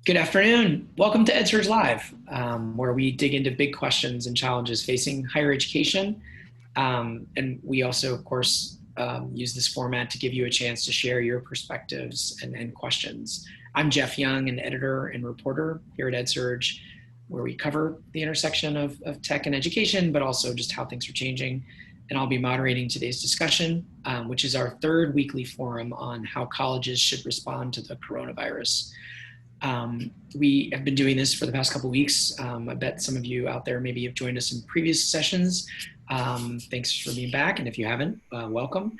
Good afternoon. Welcome to EdSurge Live, where we dig into big questions and challenges facing higher education. And we also, of course, use this format to give you a chance to share your perspectives and questions. I'm Jeff Young, an editor and reporter here at EdSurge, where we cover the intersection of tech and education, but also just how things are changing. And I'll be moderating today's discussion, which is our third weekly forum on how colleges should respond to the coronavirus. We have been doing this for the past couple of weeks. I bet some of you out there maybe have joined us in previous sessions. Thanks for being back, and if you haven't, welcome.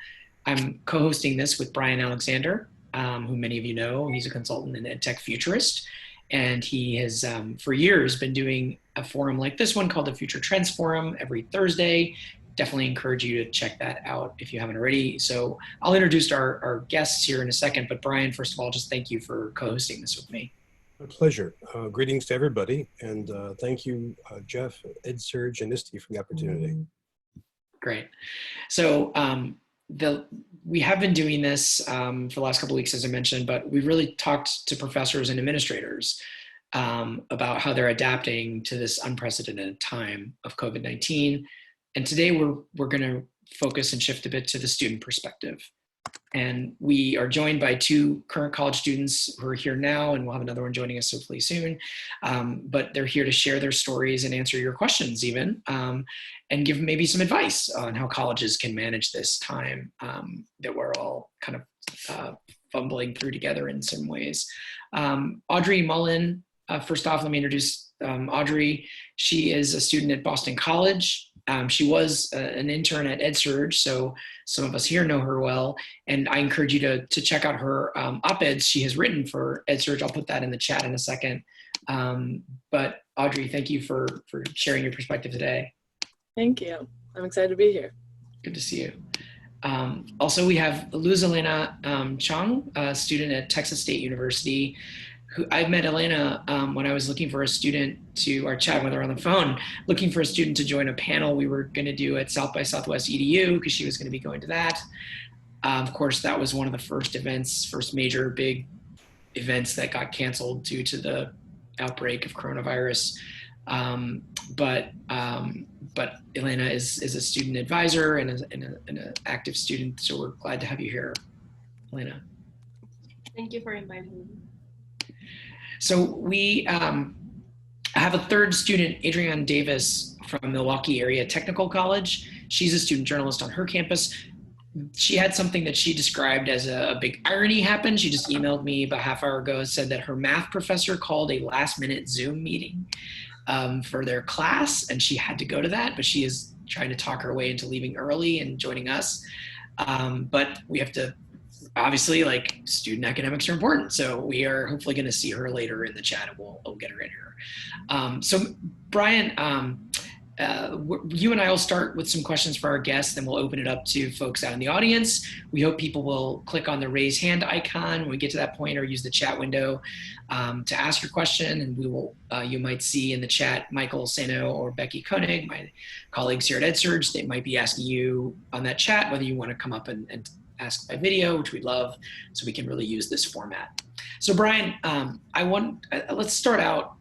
I'm co-hosting this with Bryan Alexander, who many of you know. He's a consultant and ed tech futurist, and he has for years been doing a forum like this one called the Future Trends Forum every Thursday. Definitely encourage you to check that out if you haven't already. So I'll introduce our guests here in a second, but Bryan, first of all, just thank you for co-hosting this with me. My pleasure. Greetings to everybody, and thank you, Jeff, EdSurge, and ISTE for the opportunity. Great. So we have been doing this for the last couple of weeks, as I mentioned, but we really talked to professors and administrators about how they're adapting to this unprecedented time of COVID-19. And today we're going to focus and shift a bit to the student perspective. And we are joined by two current college students who are here now, and we'll have another one joining us hopefully soon. But they're here to share their stories and answer your questions even, and give maybe some advice on how colleges can manage this time that we're all kind of fumbling through together in some ways. Audrey Mullen, first off, let me introduce Audrey. She is a student at Boston College. She was an intern at EdSurge, so some of us here know her well, and I encourage you to check out her op-eds she has written for EdSurge. I'll put that in the chat in a second. But Audrey, thank you for sharing your perspective today. Thank you. I'm excited to be here. Good to see you. Also, we have Luz Elena Chong, a student at Texas State University. I met Elena when I was looking for a student or chatting with her on the phone, looking for a student to join a panel we were going to do at South by Southwest EDU because she was going to be going to that. Of course, that was one of the first major big events that got canceled due to the outbreak of coronavirus. But Elena is a student advisor and an active student, so we're glad to have you here, Elena. Thank you for inviting me. So we have a third student, Adrian Davis from Milwaukee Area Technical College. She's a student journalist on her campus. She had something that she described as a big irony happen. She just emailed me about half hour ago and said that her math professor called a last-minute Zoom meeting for their class, and she had to go to that, but she is trying to talk her way into leaving early and joining us. But we have to obviously, like, student academics are important. So we are hopefully going to see her later in the chat, and we'll get her in here. So Bryan, you and I will start with some questions for our guests, then we'll open it up to folks out in the audience. We hope people will click on the raise hand icon when we get to that point, or use the chat window to ask your question. And we will, you might see in the chat Michael Sano or Becky Koenig, my colleagues here at EdSurge. They might be asking you on that chat whether you want to come up and ask by video, which we love, so we can really use this format. So Bryan, let's start out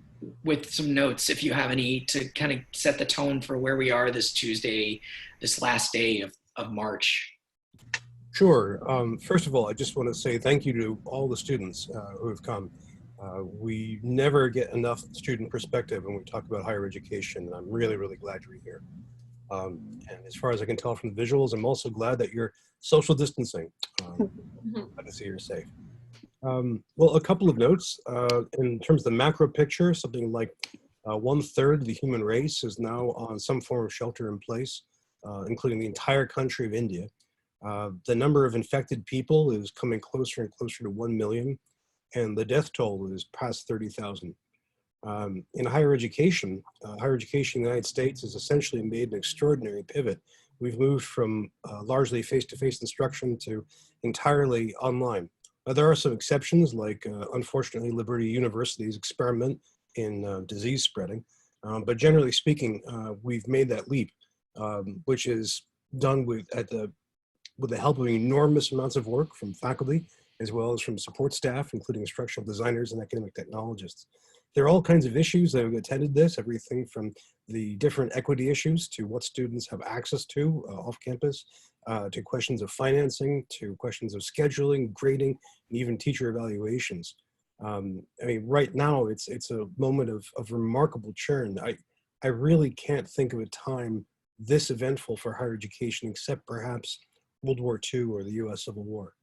with some notes, if you have any, to kind of set the tone for where we are this Tuesday, this last day of March. Sure. First of all, I just want to say thank you to all the students who have come. We never get enough student perspective when we talk about higher education, and I'm really, really glad you're here. And as far as I can tell from the visuals, I'm also glad that you're social distancing. Glad to see you're safe. Well, a couple of notes. In terms of the macro picture, something like 1/3 of the human race is now on some form of shelter in place, including the entire country of India. The number of infected people is coming closer and closer to 1 million, and the death toll is past 30,000. In higher education in the United States has essentially made an extraordinary pivot. We've moved from largely face-to-face instruction to entirely online. There are some exceptions, like unfortunately Liberty University's experiment in disease spreading, but generally speaking, we've made that leap, which is done with the help of enormous amounts of work from faculty as well as from support staff, including instructional designers and academic technologists. There are all kinds of issues that have attended this, everything from the different equity issues to what students have access to off campus, to questions of financing, to questions of scheduling, grading, and even teacher evaluations. I mean, right now it's a moment of remarkable churn. I really can't think of a time this eventful for higher education, except perhaps World War II or the U.S. Civil War.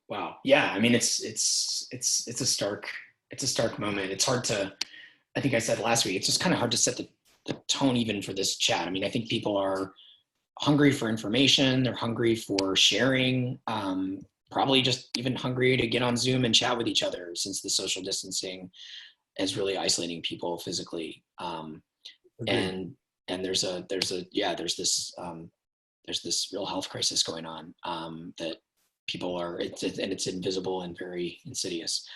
Wow. Yeah. I mean, it's a stark moment. It's hard to, I think I said last week, it's just kind of hard to set the tone even for this chat. I mean, I think people are hungry for information. They're hungry for sharing, probably just even hungry to get on Zoom and chat with each other, since the social distancing is really isolating people physically. And there's this real health crisis going on, that people are, it's invisible and very insidious.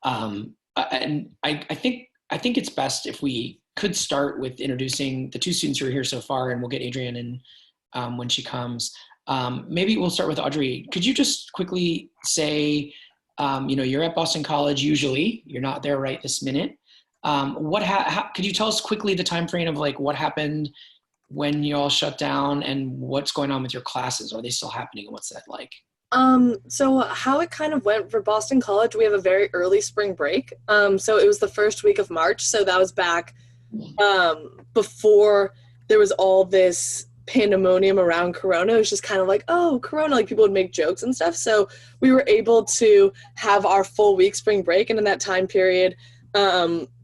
And I think it's best if we could start with introducing the two students who are here so far, and we'll get Adrian in when she comes. Maybe we'll start with Audrey. Could you just quickly say, you're at Boston College usually, you're not there right this minute. Could you tell us quickly the time frame of like what happened when you all shut down, and what's going on with your classes? Are they still happening? What's that like? So how it kind of went for Boston College, we have a very early spring break. So it was the first week of March. So that was back before there was all this pandemonium around Corona. It was just kind of like, oh, Corona, like people would make jokes and stuff. So we were able to have our full week spring break. And in that time period,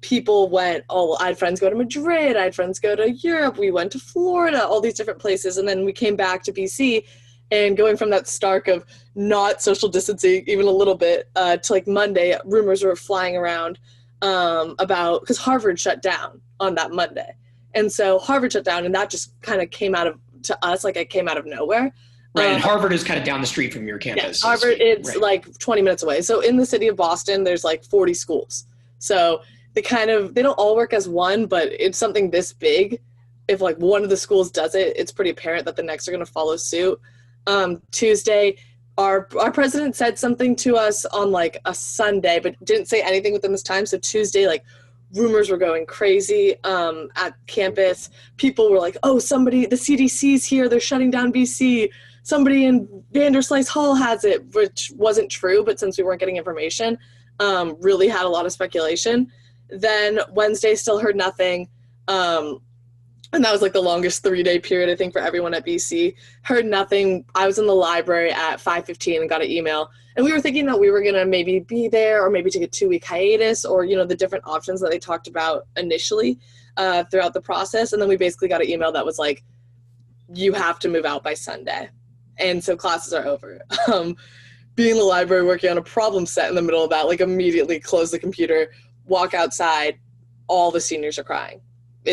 people went, I had friends go to Madrid, I had friends go to Europe, we went to Florida, all these different places. And then we came back to BC, and going from that stark of not social distancing even a little bit to like Monday, rumors were flying around because Harvard shut down on that Monday. And so Harvard shut down, and that just kind of came out of, to us, like it came out of nowhere. Right, and Harvard is kind of down the street from your campus. Yeah, Harvard, it's like 20 minutes away. So in the city of Boston, there's like 40 schools. So they don't all work as one, but it's something this big. If like one of the schools does it, it's pretty apparent that the next are going to follow suit. Tuesday, our president said something to us on like a Sunday, but didn't say anything within this time. So Tuesday, like rumors were going crazy at campus. People were like, oh, the CDC's here, they're shutting down BC. Somebody in Vanderslice Hall has it, which wasn't true, but since we weren't getting information, really had a lot of speculation. Then Wednesday, still heard nothing. And that was like the longest 3-day period, I think, for everyone at BC. Heard nothing. I was in the library at 5:15 and got an email. And we were thinking that we were going to maybe be there or maybe take a 2-week hiatus, or, the different options that they talked about initially throughout the process. And then we basically got an email that was like, you have to move out by Sunday. And so classes are over. Being in the library working on a problem set in the middle of that, like immediately close the computer, walk outside, all the seniors are crying.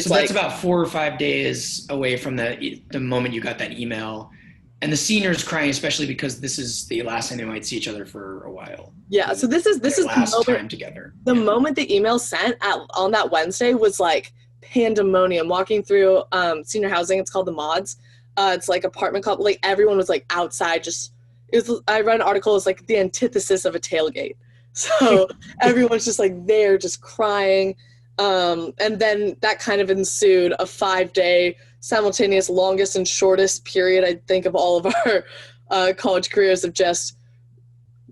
So that's about 4 or 5 days away from the moment you got that email, and the seniors crying, especially because this is the last time they might see each other for a while. Yeah. So this is the last time together. The moment the email sent on that Wednesday was like pandemonium. Walking through senior housing, it's called the Mods. It's like apartment complex. Like everyone was like outside. I read an article. It's like the antithesis of a tailgate. So everyone's just like there, just crying. And then that kind of ensued a 5-day simultaneous longest and shortest period, I think, of all of our college careers, of just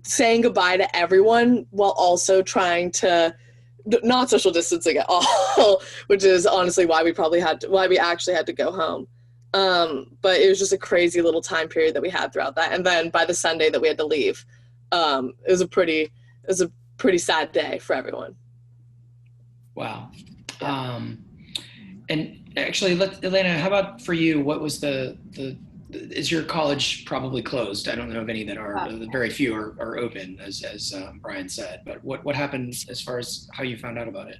saying goodbye to everyone while also trying to not social distancing at all, which is honestly why we actually had to go home. But it was just a crazy little time period that we had throughout that. And then by the Sunday that we had to leave, it was a pretty sad day for everyone. Wow. And actually, Elena, how about for you? What was is your college probably closed? I don't know of any that are, very few are open, as Bryan said, but what happened as far as how you found out about it?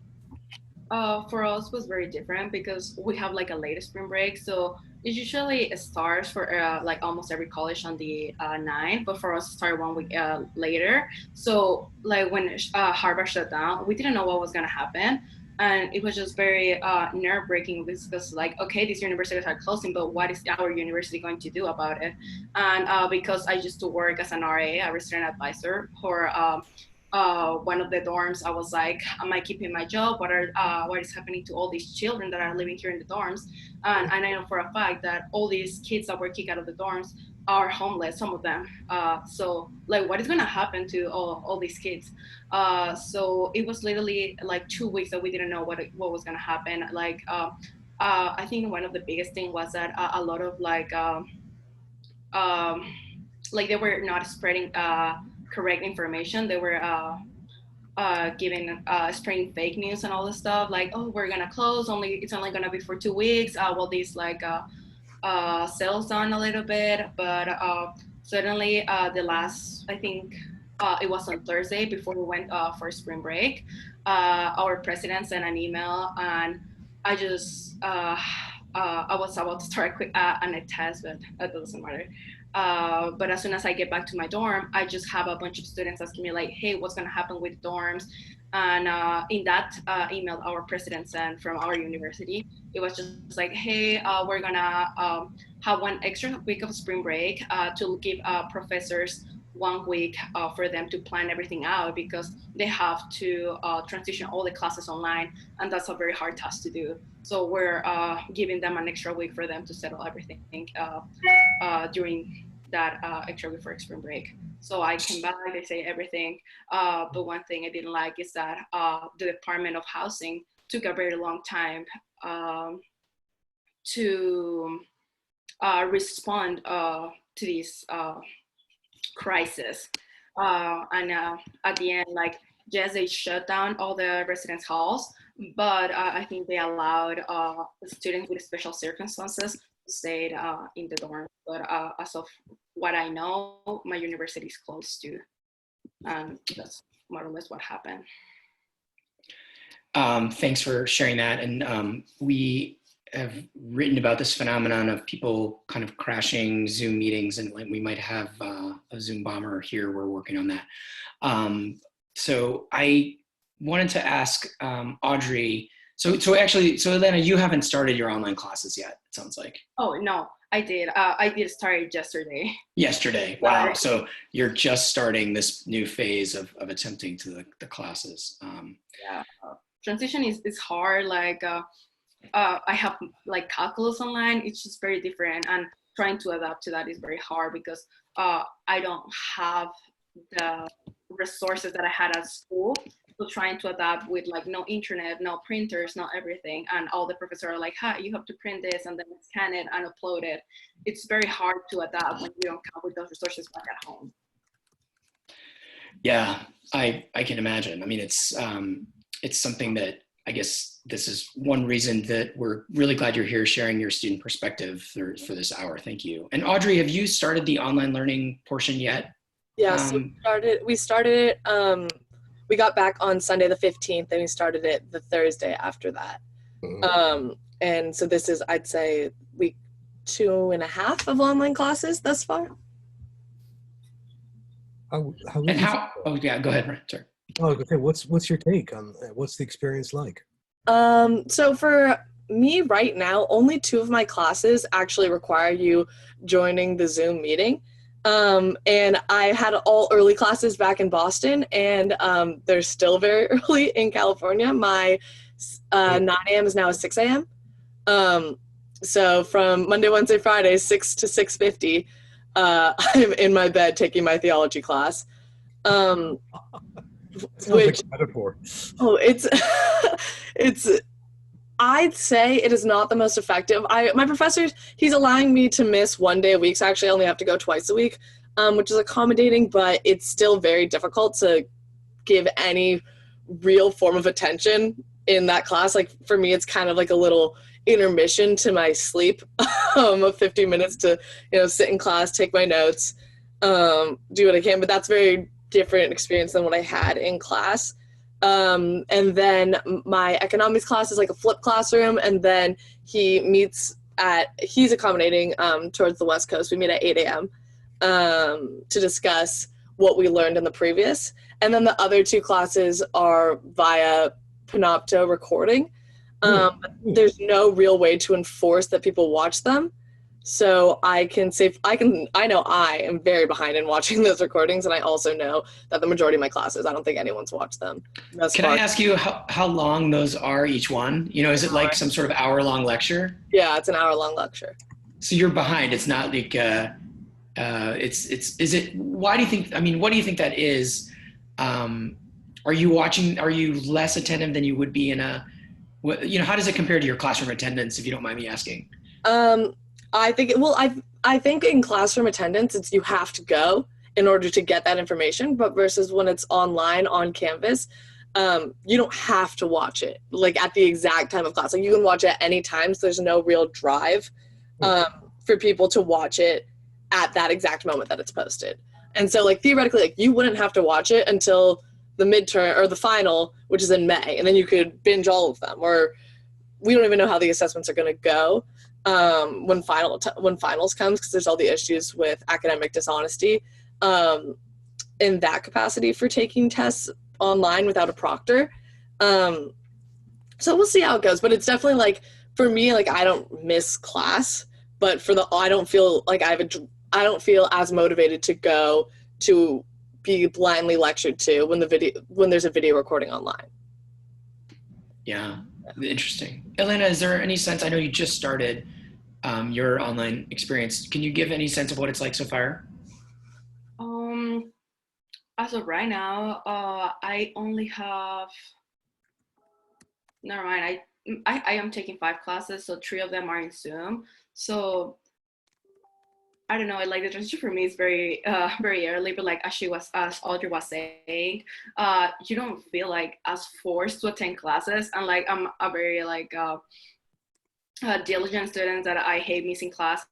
For us was very different because we have like a late spring break. So it usually starts for like almost every college on the 9th, but for us it started 1 week later. So like when Harvard shut down, we didn't know what was gonna happen. And it was just very nerve-wracking because like, okay, these universities are closing, but what is our university going to do about it? And because I used to work as an RA, a resident advisor for one of the dorms, I was like, am I keeping my job? What is happening to all these children that are living here in the dorms? And I know for a fact that all these kids that were kicked out of the dorms are homeless, some of them. So like, what is gonna happen to all these kids? So it was literally like 2 weeks that we didn't know what was gonna happen. Like, I think one of the biggest thing was that a lot of like they were not spreading correct information. They were spreading fake news and all this stuff. Like, oh, we're gonna close. It's only gonna be for 2 weeks. Well, these like sales down a little bit, but suddenly the last, I think it was on Thursday before we went for spring break, our president sent an email, and I just I was about to start a test, but that doesn't matter. But as soon as I get back to my dorm, I just have a bunch of students asking me like, hey, what's gonna happen with dorms? And in that email our president sent from our university, it was just like, hey, we're gonna have 1 extra week of spring break to give professors 1 week for them to plan everything out, because they have to transition all the classes online, and that's a very hard task to do. So we're giving them an extra week for them to settle everything during that extra week for spring break. So I came back, they say everything. But one thing I didn't like is that the Department of Housing took a very long time to respond to this crisis. And at the end, like, yes, they shut down all the residence halls, but I think they allowed students with special circumstances to stay in the dorm. But as of what I know, my university is closed too. And that's more or less what happened. Thanks for sharing that. And we have written about this phenomenon of people kind of crashing Zoom meetings, and we might have a Zoom bomber here. We're working on that. So I wanted to ask Audrey, so Elena, you haven't started your online classes yet, it sounds like. Oh, no, I did. I did start it yesterday. Yesterday, wow. So you're just starting this new phase of attempting to the classes. Yeah, transition is hard. Like, I have like calculus online. It's just very different, and trying to adapt to that is very hard because I don't have the resources that I had at school. So trying to adapt with like no internet, no printers, no everything, and all the professors are like, "Hi, you have to print this and then scan it and upload it." It's very hard to adapt when you don't come with those resources back at home. Yeah, I can imagine. I mean, it's something that I guess this is one reason that we're really glad you're here sharing your student perspective for this hour. Thank you. And Audrey, have you started the online learning portion yet? Yeah, so we started it, we got back on Sunday the 15th, and we started it the Thursday after that. And so this is, I'd say, week 2.5 of online classes thus far. Oh yeah, go ahead, Bryan. Sorry. Oh, okay. What's your take on what's the experience like? So for me right now, only 2 of my classes actually require you joining the Zoom meeting. And I had all early classes back in Boston, and they're still very early in California. My 9 a.m. is now 6 a.m. So from Monday, Wednesday, Friday, 6 to 6:50, I'm in my bed taking my theology class. Sounds like a metaphor. Oh, it's I'd say it is not the most effective. My professor, he's allowing me to miss 1 day a week, so actually I only have to go twice a week, which is accommodating, but it's still very difficult to give any real form of attention in that class. Like for me, it's kind of like a little intermission to my sleep of 15 minutes to, sit in class, take my notes, do what I can, but that's very different experience than what I had in class. And then my economics class is like a flipped classroom, and then he's accommodating towards the West Coast. We meet at 8 a.m. To discuss what we learned in the previous. And then the other 2 classes are via Panopto recording. There's no real way to enforce that people watch them. So I know I am very behind in watching those recordings, and I also know that the majority of my classes, I don't think anyone's watched them. Can I ask you how long those are each one? Is it like some sort of hour-long lecture? Yeah, it's an hour-long lecture. So you're behind. It's not like why do you think, what do you think that is? Are you less attentive than you would be in how does it compare to your classroom attendance, if you don't mind me asking? I think in classroom attendance, it's you have to go in order to get that information, but versus when it's online on Canvas, you don't have to watch it like at the exact time of class. Like you can watch it at any time, so there's no real drive for people to watch it at that exact moment that it's posted. And so like theoretically, like you wouldn't have to watch it until the midterm or the final, which is in May, and then you could binge all of them. Or we don't even know how the assessments are going to go when finals comes, because there's all the issues with academic dishonesty in that capacity for taking tests online without a proctor. So we'll see how it goes, but it's definitely like for me, like I don't miss class, but I don't feel as motivated to go to be blindly lectured to when there's a video recording online. Yeah, interesting. Elena, is there any sense, I know you just started your online experience. Can you give any sense of what it's like so far? As of right now, I only have, never mind, I am taking 5 classes, so 3 of them are in Zoom. So I don't know, like the transition for me is very early, but like as Audrey was saying, you don't feel like as forced to attend classes. And like I'm a very like diligent student that I hate missing class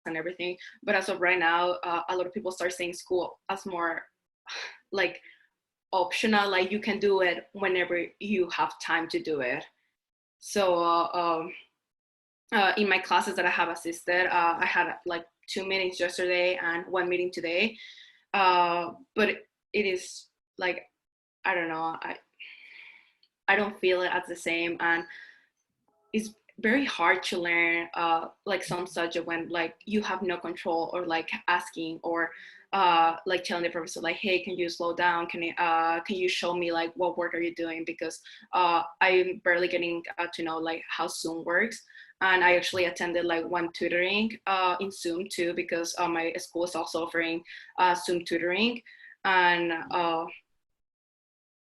and everything. But as of right now, a lot of people start seeing school as more like optional, like you can do it whenever you have time to do it. So in my classes that I have assisted, I had like 2 meetings yesterday and 1 meeting today. But it is like, I don't know, I don't feel it as the same, and it's very hard to learn like some subject when like you have no control, or like asking or like telling the professor like, hey, can you slow down? Can you show me like what work are you doing? Because I'm barely getting to know like how Zoom works. And I actually attended like 1 tutoring in Zoom too, because my school is also offering Zoom tutoring, and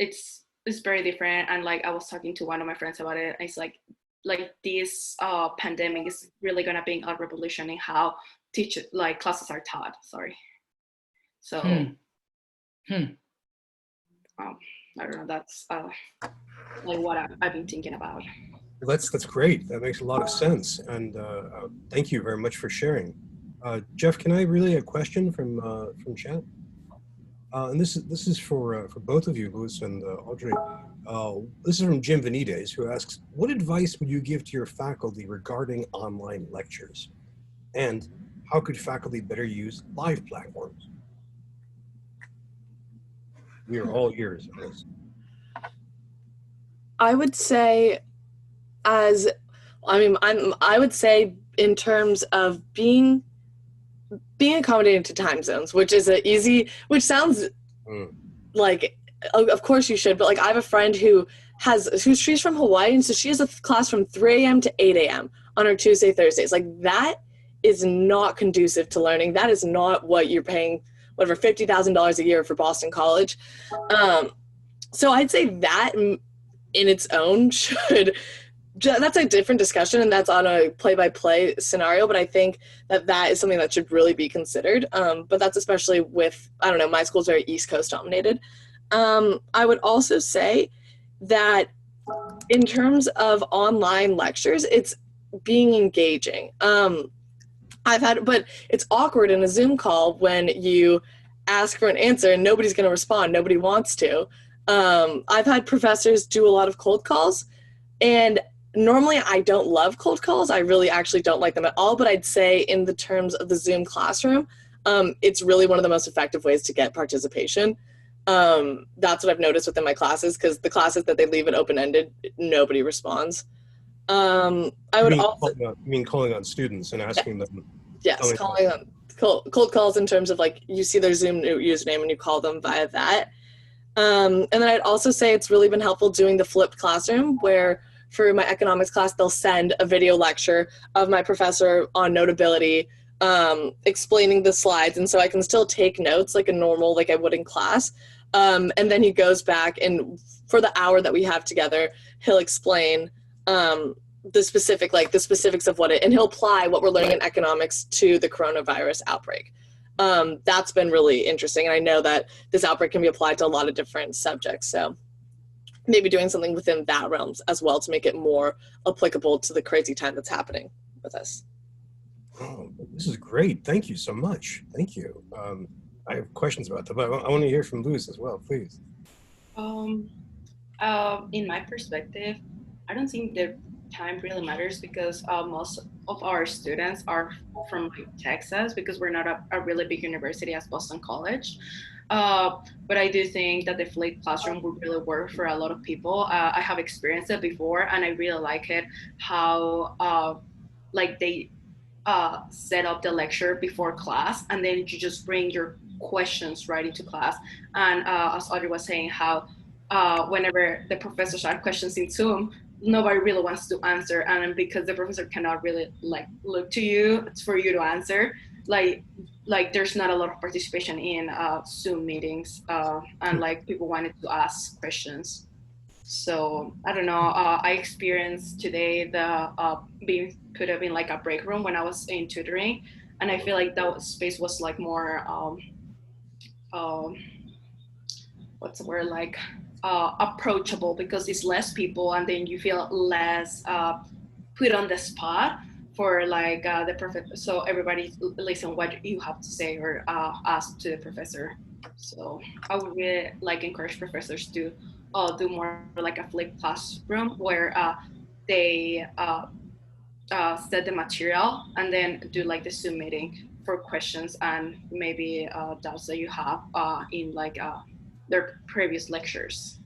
it's very different. And like I was talking to one of my friends about it, and it's like this pandemic is really gonna bring a revolution in how classes are taught. Sorry. So I don't know. That's like what I've been thinking about. That's great. That makes a lot of sense. And thank you very much for sharing. Jeff, can I relay a question from chat? And this is for both of you, Louis and Audrey. This is from Jim Benitez, who asks, what advice would you give to your faculty regarding online lectures? And how could faculty better use live platforms? We are all ears on this. I would say I would say in terms of being accommodating to time zones, which sounds like, of course you should, but like I have a friend she's from Hawaii, and so she has a class from 3 a.m. to 8 a.m. on her Tuesday, Thursdays. Like that is not conducive to learning. That is not what you're paying, whatever, $50,000 a year for Boston College. So I'd say that in its own that's a different discussion, and that's on a play-by-play scenario, but I think that is something that should really be considered. But that's especially with, I don't know, my school's very East Coast dominated. I would also say that in terms of online lectures, it's being engaging. But it's awkward in a Zoom call when you ask for an answer and nobody's going to respond. Nobody wants to. I've had professors do a lot of cold calls, and normally I don't love cold calls. I really actually don't like them at all, but I'd say in the terms of the Zoom classroom, it's really one of the most effective ways to get participation. That's what I've noticed within my classes, because the classes that they leave it open-ended, nobody responds. I would also, you mean calling on students and asking them? yes, calling on cold calls in terms of like you see their Zoom username and you call them via that. And then I'd also say it's really been helpful doing the flipped classroom, where for my economics class, they'll send a video lecture of my professor on notability, explaining the slides. And so I can still take notes like a normal, like I would in class. And then he goes back, and for the hour that we have together, he'll explain the specifics of what and he'll apply what we're learning in economics to the coronavirus outbreak. That's been really interesting. And I know that this outbreak can be applied to a lot of different subjects. So maybe doing something within that realm as well to make it more applicable to the crazy time that's happening with us. Oh, this is great. Thank you so much. Thank you. I have questions about that, but I want to hear from Luz as well, please. In my perspective, I don't think the time really matters, because most of our students are from like Texas, because we're not a really big university as Boston College. But I do think that the flipped classroom would really work for a lot of people. I have experienced it before, and I really like it how like they set up the lecture before class, and then you just bring your questions right into class. And as Audrey was saying, how whenever the professors ask questions in Zoom, nobody really wants to answer, and because the professor cannot really like look to you for you to answer, like there's not a lot of participation in Zoom meetings, and like people wanted to ask questions. So I don't know. I experienced today the being put up in like a break room when I was in tutoring, and I feel like that space was like more what's the word, like approachable, because it's less people, and then you feel less put on the spot for like the professor. So everybody listen what you have to say or ask to the professor. So I would really like encourage professors to do more like a flipped classroom, where they set the material and then do like the Zoom meeting for questions and maybe doubts that you have in like their previous lectures.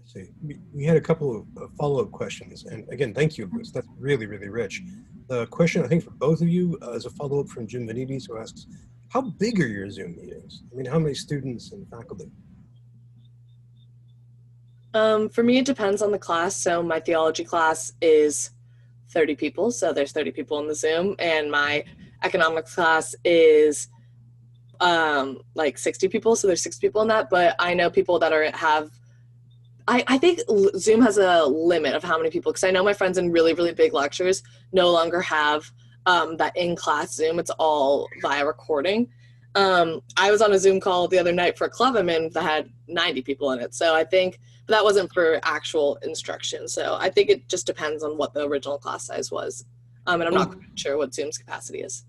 See, we had a couple of follow-up questions, and again, thank you, Bruce. That's really, really rich. The question, I think, for both of you is a follow-up from Jim Vanides, who asks, how big are your Zoom meetings? I mean, how many students and faculty? For me, it depends on the class. So my theology class is 30 people. So there's 30 people in the Zoom, and my economics class is like 60 people. So there's 6 people in that, but I know people that I think Zoom has a limit of how many people, because I know my friends in really, really big lectures no longer have that in-class Zoom. It's all via recording. I was on a Zoom call the other night for a club I'm in that had 90 people in it. So I think that wasn't for actual instruction. So I think it just depends on what the original class size was. And I'm not sure what Zoom's capacity is.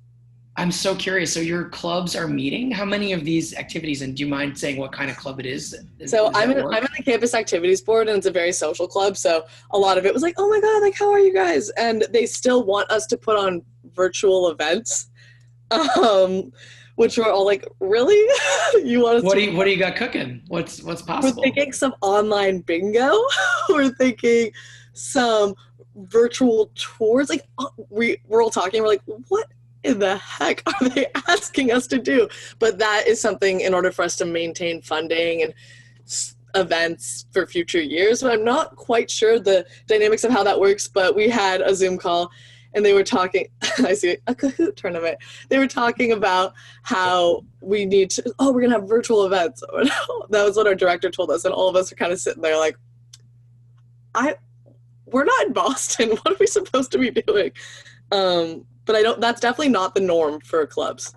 I'm so curious. So your clubs are meeting? How many of these activities, and do you mind saying what kind of club it is? So I'm in the campus activities board, and it's a very social club. So a lot of it was like, oh my God, like, how are you guys? And they still want us to put on virtual events, which were all like, really? You want us what do you got cooking? What's possible? We're thinking some online bingo. We're thinking some virtual tours. Like we're all talking, we're like, what in the heck are they asking us to do? But that is something in order for us to maintain funding and events for future years. But I'm not quite sure the dynamics of how that works, but we had a Zoom call and they were talking, I see a Kahoot tournament. They were talking about how we need to, we're gonna have virtual events. That was what our director told us. And all of us are kind of sitting there like, we're not in Boston. What are we supposed to be doing? But that's definitely not the norm for clubs.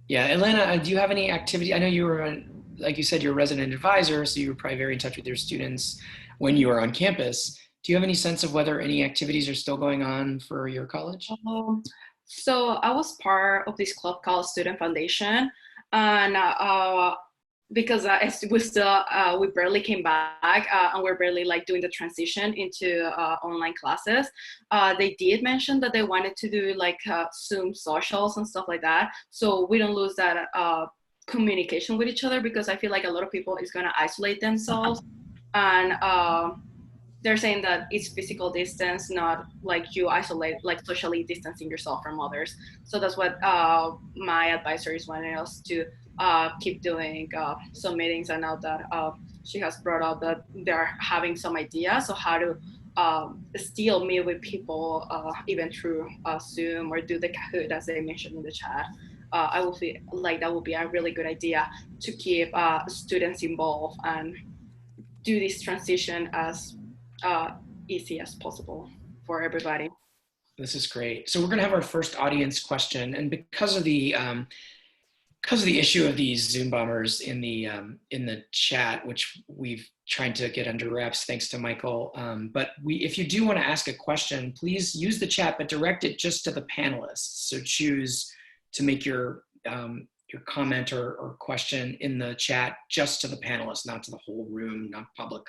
Yeah, Atlanta, do you have any activity? I know you were, like you said, you're a resident advisor, so you were probably very in touch with your students when you were on campus. Do you have any sense of whether any activities are still going on for your college? So I was part of this club called Student Foundation, and because we barely came back and we're barely like doing the transition into online classes. They did mention that they wanted to do like Zoom socials and stuff like that. So we don't lose that communication with each other, because I feel like a lot of people is going to isolate themselves, and they're saying that it's physical distance, not like you isolate, like socially distancing yourself from others. So that's what my advisor is wanting us to keep doing some meetings. And now that she has brought up that they're having some ideas of how to still meet with people even through Zoom or do the Kahoot as they mentioned in the chat. I will feel like that would be a really good idea to keep students involved and do this transition as easy as possible for everybody. This is great. So we're going to have our first audience question, and because of the issue of these Zoom bombers in the chat, which we've tried to get under wraps thanks to Michael, but if you do want to ask a question, please use the chat, but direct it just to the panelists. So choose to make your comment or question in the chat just to the panelists, not to the whole room, not public.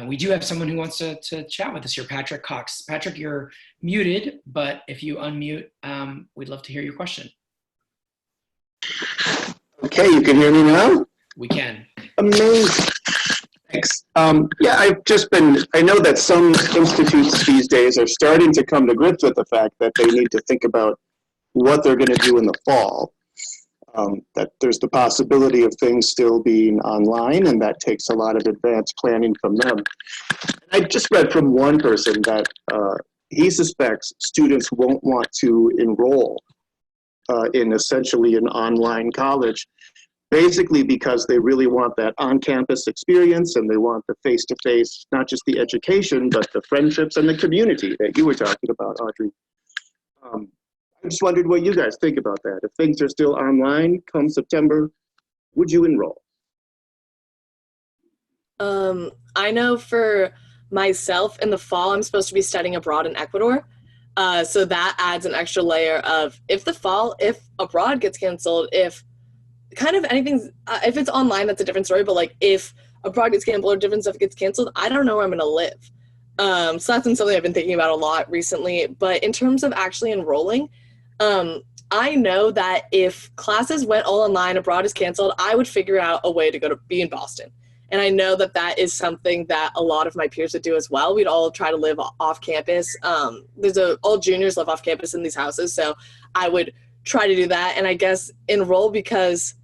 We do have someone who wants to chat with us here, Patrick Cox. Patrick, you're muted, but if you unmute, we'd love to hear your question. Okay, you can hear me now? We can. Amazing. Thanks. Yeah, I know that some institutes these days are starting to come to grips with the fact that they need to think about what they're going to do in the fall. That there's the possibility of things still being online, and that takes a lot of advanced planning from them. I just read from one person that he suspects students won't want to enroll in essentially an online college, basically because they really want that on-campus experience, and they want the face-to-face, not just the education, but the friendships and the community that you were talking about, Audrey. I just wondered what you guys think about that. If things are still online come September, would you enroll? I know for myself in the fall, I'm supposed to be studying abroad in Ecuador. So that adds an extra layer of if abroad gets canceled, if kind of anything, if it's online, that's a different story. But like if abroad gets canceled or different stuff gets canceled, I don't know where I'm going to live. So that's been something I've been thinking about a lot recently. But in terms of actually enrolling, I know that if classes went all online, abroad is canceled, I would figure out a way to go to be in Boston. And I know that that is something that a lot of my peers would do as well. We'd all try to live off campus. All juniors live off campus in these houses. So I would try to do that. And I guess enroll because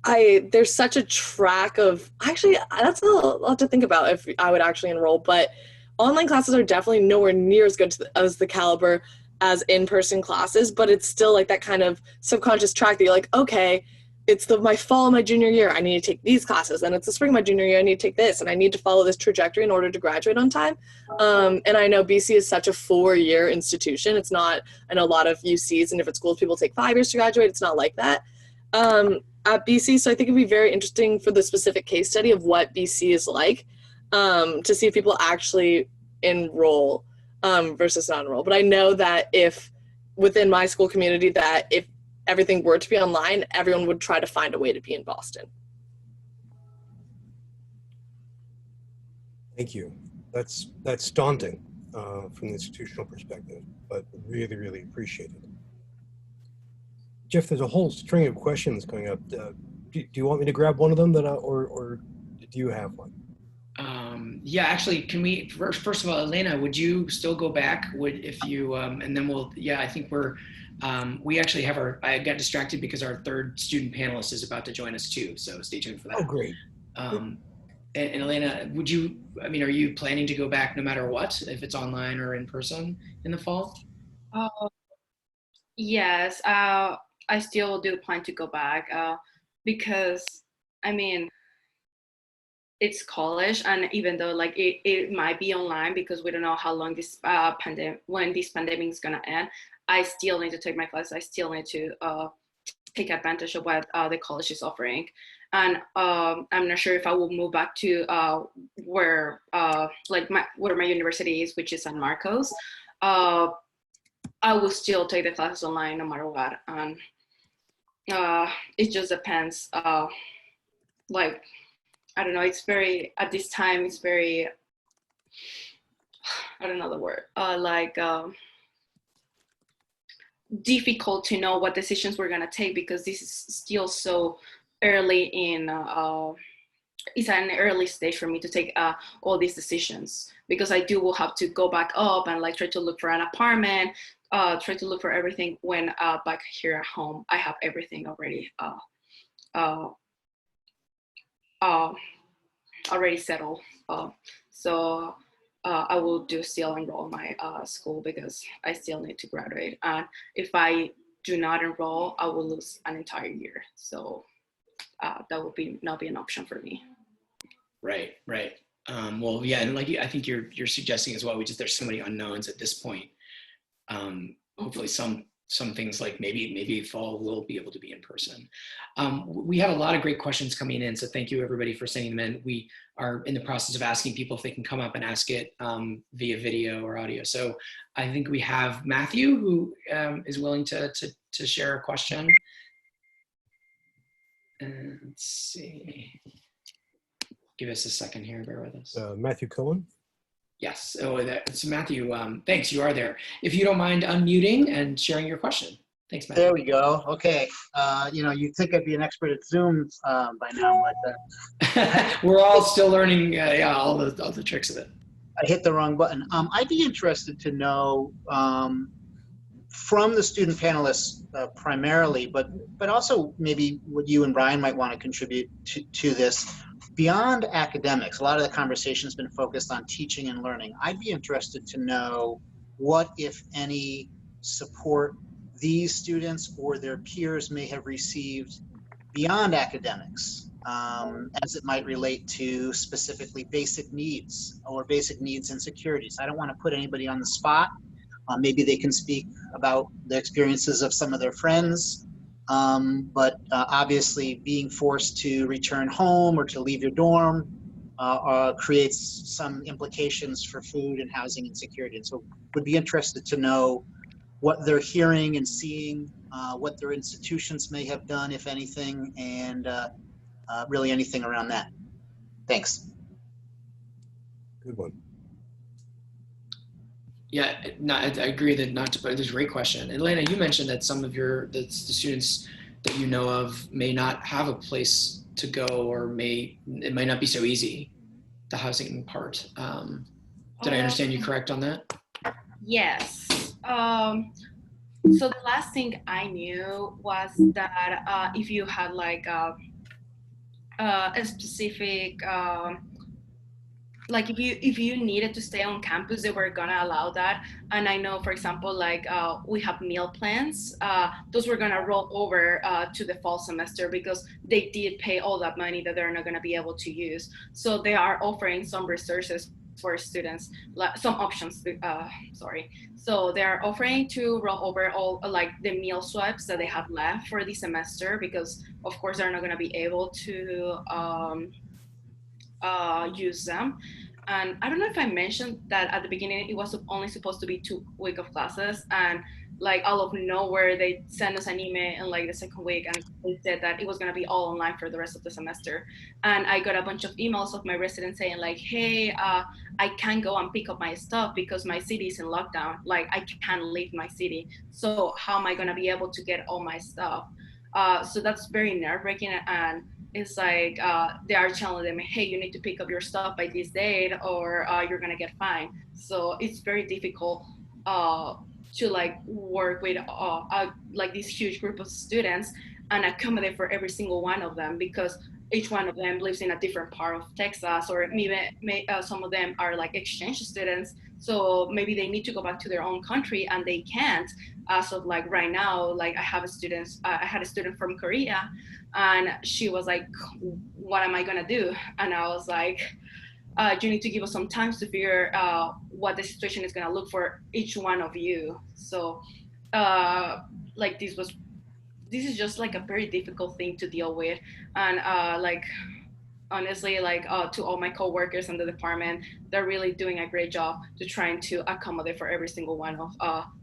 there's such a track of, actually, that's a lot to think about if I would actually enroll, but online classes are definitely nowhere near as good as the caliber as in-person classes, but it's still like that kind of subconscious track that you're like, okay, it's my fall of my junior year, I need to take these classes, and it's the spring of my junior year, I need to take this, and I need to follow this trajectory in order to graduate on time. And I know BC is such a 4-year institution. It's not, I know a lot of UCs and different schools, people take 5 years to graduate. It's not like that at BC. So I think it'd be very interesting for the specific case study of what BC is like to see if people actually enroll versus not enroll. But I know that if within my school community, that if everything were to be online, everyone would try to find a way to be in Boston. Thank you. That's daunting from the institutional perspective, but really, really appreciated. Jeff, there's a whole string of questions coming up. Do you want me to grab one of them or do you have one? Yeah, actually, can we, first of all, Elena, would you still go back? If you, and then I think we actually have I got distracted because our third student panelist is about to join us too. So stay tuned for that. Oh, great. And Elena, are you planning to go back no matter what, if it's online or in person in the fall? Yes, I still do plan to go back because, it's college, and even though like it might be online because we don't know how long this when this pandemic is gonna end, I still need to take my class. I still need to take advantage of what the college is offering. And I'm not sure if I will move back to where my university is, which is San Marcos. I will still take the classes online no matter what. And it just depends. I don't know, it's very, at this time, it's very, I don't know the word, difficult to know what decisions we're gonna take because this is still so early in. It's an early stage for me to take all these decisions because I will have to go back up and like try to look for an apartment, try to look for everything when back here at home I have everything already already settled. So I will do still enroll in my school because I still need to graduate. And if I do not enroll, I will lose an entire year. So that would not be an option for me. Right. Well, yeah, and like I think you're suggesting as well. There's so many unknowns at this point. Hopefully, some things like maybe fall will be able to be in person. We have a lot of great questions coming in, so thank you everybody for sending them in. We are in the process of asking people if they can come up and ask it via video or audio. So I think we have Matthew who is willing to share a question. And let's see. Give us a second here. Bear with us. Matthew Cohen. Yes. Oh, that's Matthew. Thanks. You are there. If you don't mind unmuting and sharing your question. Thanks, Matthew. There we go. Okay. You'd think I'd be an expert at Zoom by now, but we're all still learning. All the tricks of it. I hit the wrong button. I'd be interested to know from the student panelists primarily, but also maybe what you and Bryan might want to contribute to this. Beyond academics, a lot of the conversation has been focused on teaching and learning. I'd be interested to know what, if any, support these students or their peers may have received beyond academics, as it might relate to specifically basic needs or basic needs and securities. I don't want to put anybody on the spot. Maybe they can speak about the experiences of some of their friends. But obviously being forced to return home or to leave your dorm creates some implications for food and housing and security. And so would be interested to know what they're hearing and seeing, what their institutions may have done, if anything, and really anything around that. Thanks. Good one. Yeah, I agree that there's a great question. And Elena, you mentioned that some of the students that you know of may not have a place to go, or it might not be so easy, the housing part. Did I understand you correct on that? Yes. So the last thing I knew was that if you had like a specific like if you needed to stay on campus, they were gonna allow that. And I know, for example, like we have meal plans. Those were gonna roll over to the fall semester because they did pay all that money that they're not gonna be able to use. So they are offering some resources for students, some options. So they are offering to roll over all like the meal swaps that they have left for the semester because, of course, they're not gonna be able to use them. And I don't know if I mentioned that at the beginning it was only supposed to be 2 weeks of classes, and like out of nowhere they sent us an email in like the second week and they said that it was going to be all online for the rest of the semester. And I got a bunch of emails of my residents saying like, hey, I can't go and pick up my stuff because my city is in lockdown, like I can't leave my city, so how am I going to be able to get all my stuff? So that's very nerve-wracking. And it's like they are telling them, hey, you need to pick up your stuff by this date or you're gonna get fined. So it's very difficult to like work with like this huge group of students and accommodate for every single one of them, because each one of them lives in a different part of Texas, or maybe some of them are like exchange students. So maybe they need to go back to their own country and they can't. As of like right now, like I had a student from Korea, and she was like, what am I gonna do? And I was like, you need to give us some time to figure out what the situation is gonna look for each one of you. So like this is just like a very difficult thing to deal with. And like honestly, like to all my coworkers in the department, they're really doing a great job to trying to accommodate for every single one of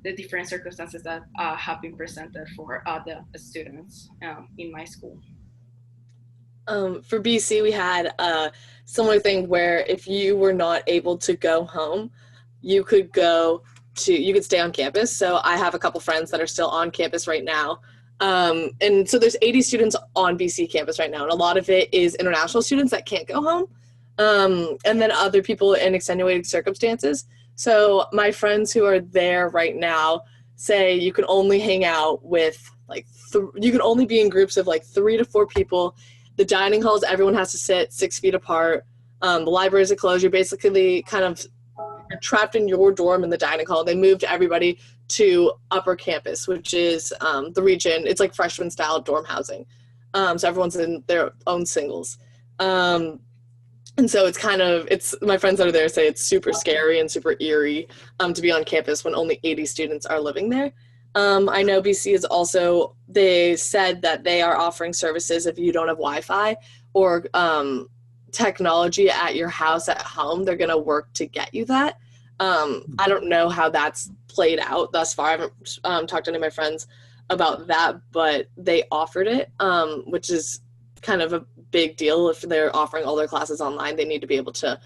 the different circumstances that have been presented for the students in my school. For BC, we had a similar thing where if you were not able to go home, you could go you could stay on campus. So I have a couple friends that are still on campus right now. And so there's 80 students on BC campus right now, and a lot of it is international students that can't go home. And then other people in extenuating circumstances. So my friends who are there right now say you can only hang out with you can only be in groups of like 3 to 4 people. The dining halls, everyone has to sit 6 feet apart. The libraries are closed. You're basically you're trapped in your dorm in the dining hall. They moved everybody to upper campus, which is the region. It's like freshman style dorm housing. So everyone's in their own singles. And so it's my friends that are there say it's super scary and super eerie to be on campus when only 80 students are living there. I know BC is also, they said that they are offering services if you don't have Wi-Fi or technology at your house at home. They're going to work to get you that. I don't know how that's played out thus far. I haven't talked to any of my friends about that, but they offered it, which is kind of a big deal. If they're offering all their classes online, they need to be able to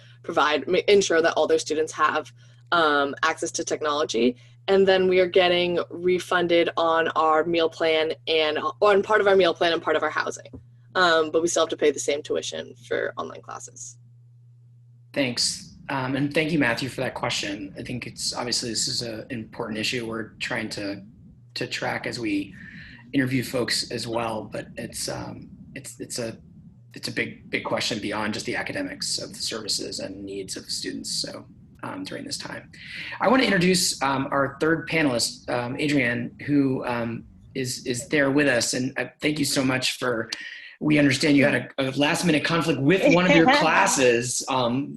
ensure that all their students have access to technology. And then we are getting refunded on our meal plan and on part of our meal plan and part of our housing. But we still have to pay the same tuition for online classes. Thanks. And thank you, Matthew, for that question. I think this is an important issue we're trying to track as we interview folks as well. But it's a big question beyond just the academics of the services and needs of students. So during this time, I want to introduce our third panelist, Adrian, who is there with us. And thank you so much we understand you had a last minute conflict with one of your classes,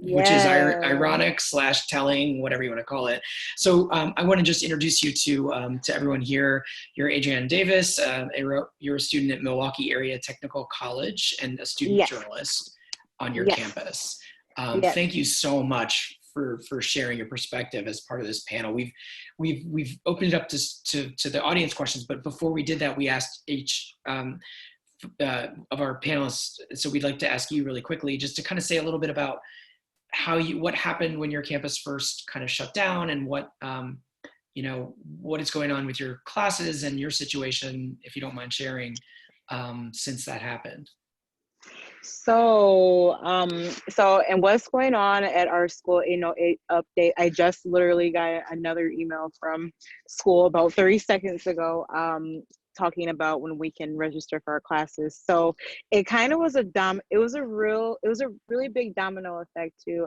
which is ironic / telling, whatever you want to call it. So I want to just introduce you to everyone here. You're Adrian Davis. You're a student at Milwaukee Area Technical College and a student journalist on your campus. Thank you so much for sharing your perspective as part of this panel. We've opened it up to the audience questions, but before we did that, we asked each of our panelists. So we'd like to ask you really quickly, just to kind of say a little bit about what happened when your campus first kind of shut down, and what is going on with your classes and your situation, if you don't mind sharing, since that happened. So and what's going on at our school, update. I just literally got another email from school about 30 seconds ago, talking about when we can register for our classes. So it kind of was it was a really big domino effect too.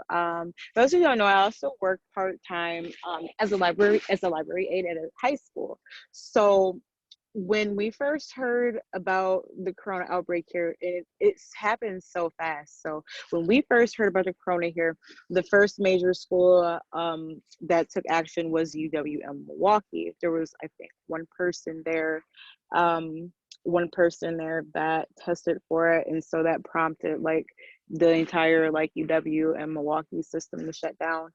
Those who don't know, I also work part-time as a library aide at a high school. So when we first heard about the corona outbreak here, it's happened so fast. So when we first heard about the corona here, the first major school that took action was UWM Milwaukee. There was, I think, one person there that tested for it, and so that prompted the entire UW and Milwaukee system to shut down.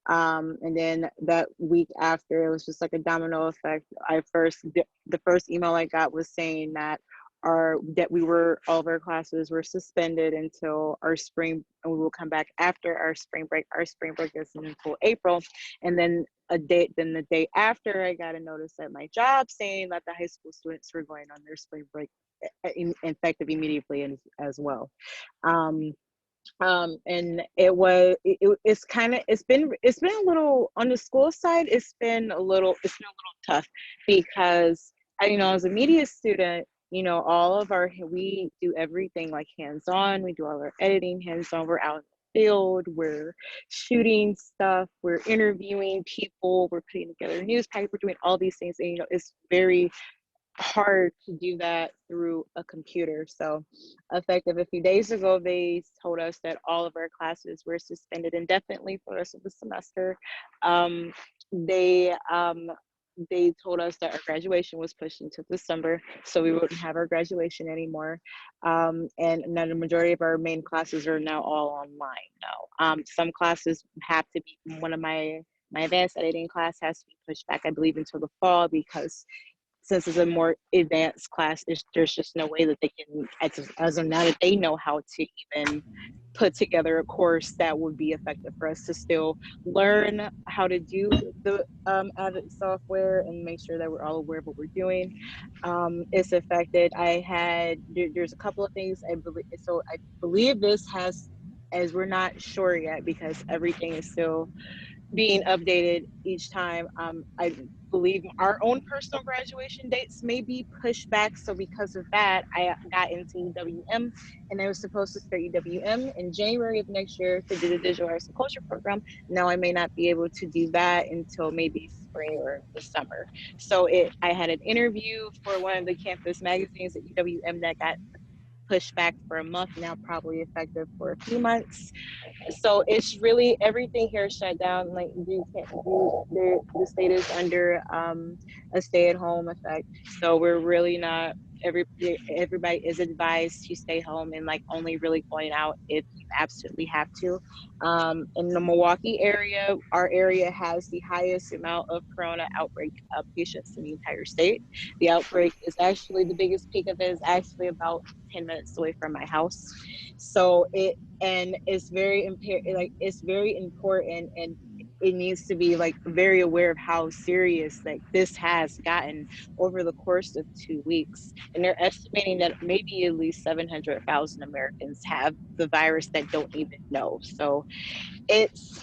And then that week after, it was just like a domino effect. The first email I got was saying that all of our classes were suspended until our spring, and we will come back after our spring break. Our spring break isn't until April. And then the day after, I got a notice at my job saying that the high school students were going on their spring break, effective immediately as well. And it's been a little, on the school side, it's been a little tough, because as a media student, we do everything hands-on. We do all our editing hands-on. We're out in the field, we're shooting stuff, we're interviewing people, we're putting together news packets, we're doing all these things, and it's very hard to do that through a computer. So effective a few days ago, they told us that all of our classes were suspended indefinitely for the rest of the semester. They told us that our graduation was pushed into December, so we wouldn't have our graduation anymore. And now the majority of our main classes are now all online now. Some classes have to be, one of my advanced editing class has to be pushed back, I believe, until the fall, because since it's a more advanced class, there's just no way that they can, as of now, that they know how to even put together a course that would be effective for us to still learn how to do the added software and make sure that we're all aware of what we're doing. It's affected. There's a couple of things I believe this has, as we're not sure yet because everything is still being updated each time. I believe our own personal graduation dates may be pushed back. So because of that, I got into EWM, and I was supposed to start EWM in January of next year to do the digital arts and culture program. Now I may not be able to do that until maybe spring or the summer. So I had an interview for one of the campus magazines at EWM that got pushed back for a month, now probably effective for a few months. So it's really, everything here is shut down. Like you can't do, the state is under a stay-at-home effect. So we're really not, everybody is advised to stay home and like only really going out if you absolutely have to. In the Milwaukee area, our area has the highest amount of corona outbreak patients in the entire state. The outbreak is actually, the biggest peak of it is actually about 10 minutes away from my house. So it's very it's very important, and it needs to be like very aware of how serious like this has gotten over the course of 2 weeks. And they're estimating that maybe at least 700,000 Americans have the virus that don't even know. So it's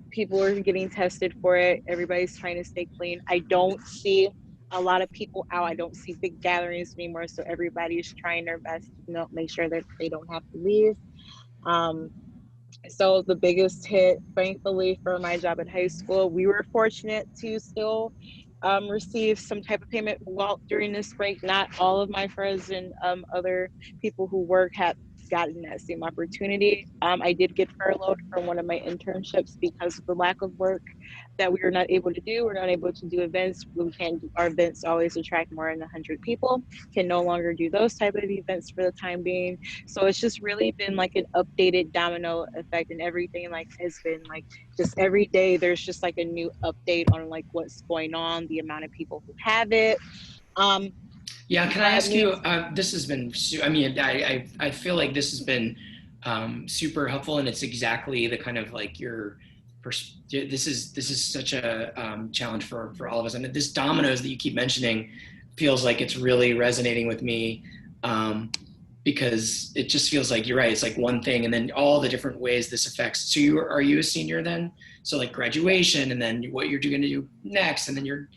people are getting tested for it. Everybody's trying to stay clean. I don't see a lot of people out. I don't see big gatherings anymore. So everybody's trying their best to make sure that they don't have to leave. So the biggest hit, thankfully, for my job at high school, we were fortunate to still receive some type of payment during this break. Not all of my friends and other people who work have gotten that same opportunity. I did get furloughed from one of my internships because of the lack of work that we were not able to do. We're not able to do events. We can't do, our events always attract more than 100 people. Can no longer do those type of events for the time being. So it's just really been like an updated domino effect, and everything like has been like just every day there's just like a new update on like what's going on, the amount of people who have it. Yeah, can I ask you, this has been, I mean, I feel like this has been super helpful, and it's exactly the kind of like this is such a challenge for all of us. And this dominoes that you keep mentioning feels like it's really resonating with me, because it just feels like you're right. It's like one thing, and then all the different ways this affects. So are you a senior then? So like graduation, and then what you're going to do next, and then your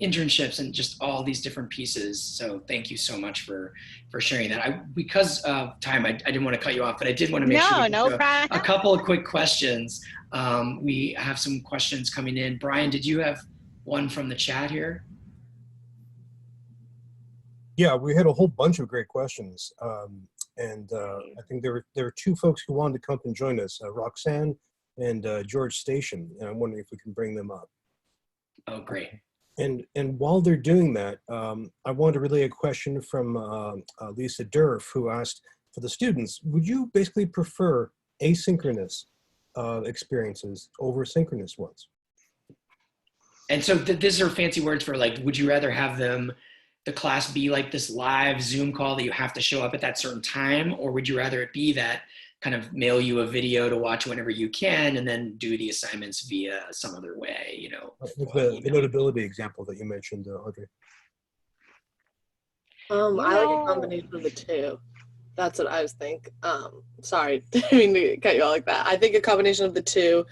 internships, and just all these different pieces. So thank you so much for sharing that. Because of time, I didn't want to cut you off, but I did want to make sure we get to a couple of quick questions. We have some questions coming in. Bryan, did you have one from the chat here? Yeah, we had a whole bunch of great questions. I think there were two folks who wanted to come and join us, Roxanne and George Station. And I'm wondering if we can bring them up. Oh, great. And while they're doing that, I wanted to relay a question from Lisa Durf, who asked, for the students, would you basically prefer asynchronous experiences over synchronous ones? And so these are fancy words for like, would you rather have the class be like this live Zoom call that you have to show up at that certain time, or would you rather it be that kind of mail you a video to watch whenever you can and then do the assignments via some other way, you know? The notability example that you mentioned, Audrey. I like a combination of the two. That's what I was thinking. Sorry, didn't mean to cut you all like that. I think a combination of the two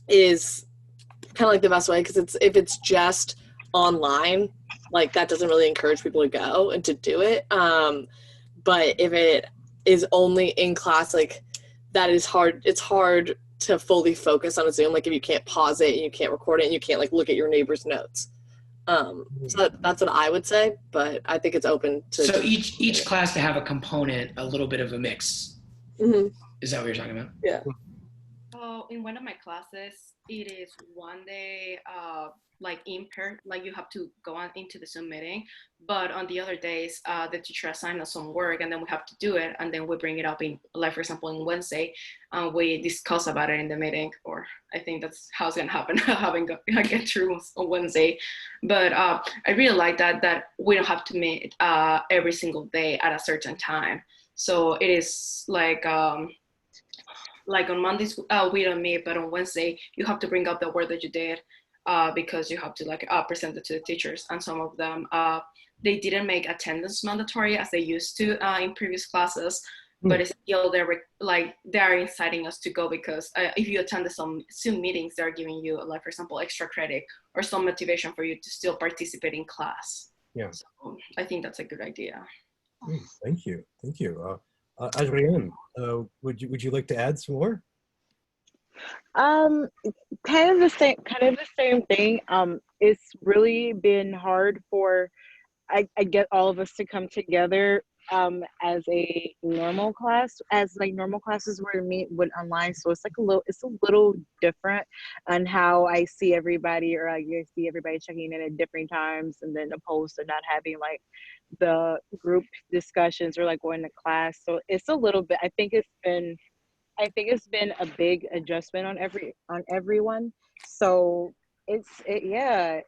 is kind of like the best way, because if it's just online, like that doesn't really encourage people to go and to do it. But if it is only in class, like that is hard. It's hard to fully focus on a Zoom. Like if you can't pause it and you can't record it and you can't like look at your neighbor's notes. So that's what I would say, but I think it's open to. So each class to have a component, a little bit of a mix. Mm-hmm. Is that what you're talking about? Yeah. Oh, in one of my classes, it is one day like like you have to go on into the Zoom meeting, but on the other days the teacher assigned us some work and then we have to do it, and then we bring it up in, like for example on Wednesday, we discuss about it in the meeting, or I think that's how it's gonna happen. I get through on Wednesday, but I really like that we don't have to meet every single day at a certain time. So it is like on Mondays we don't meet, but on Wednesday you have to bring up the work that you did, because you have to like present it to the teachers. And some of them, they didn't make attendance mandatory as they used to in previous classes, but it's still they're inciting us to go, because if you attend some Zoom meetings, they're giving you, like for example, extra credit or some motivation for you to still participate in class. Yeah. So I think that's a good idea. Thank you. Adrian, would you like to add some more? Kind of the same thing. It's really been hard for I get all of us to come together as a normal class, as like normal classes were to meet with online. So it's a little different on how I see everybody, or I see everybody checking in at different times, and then opposed to not having like the group discussions or like going to class. So it's a little bit, I think it's been a big adjustment on everyone. So it's different.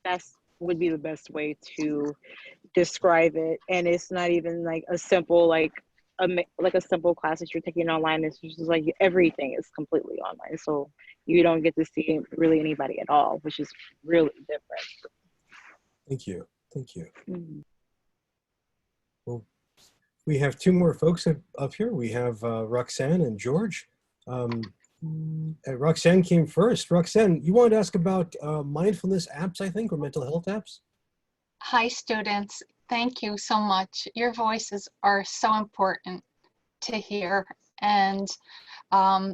That's would be the best way to describe it. And it's not even like a simple like a simple class that you're taking online. It's just like everything is completely online, so you don't get to see really anybody at all, which is really different. Thank you. Mm-hmm. Well, we have two more folks up here. We have Roxanne and George. Roxanne came first. Roxanne, you wanted to ask about mindfulness apps, I think, or mental health apps? Hi, students. Thank you so much. Your voices are so important to hear. And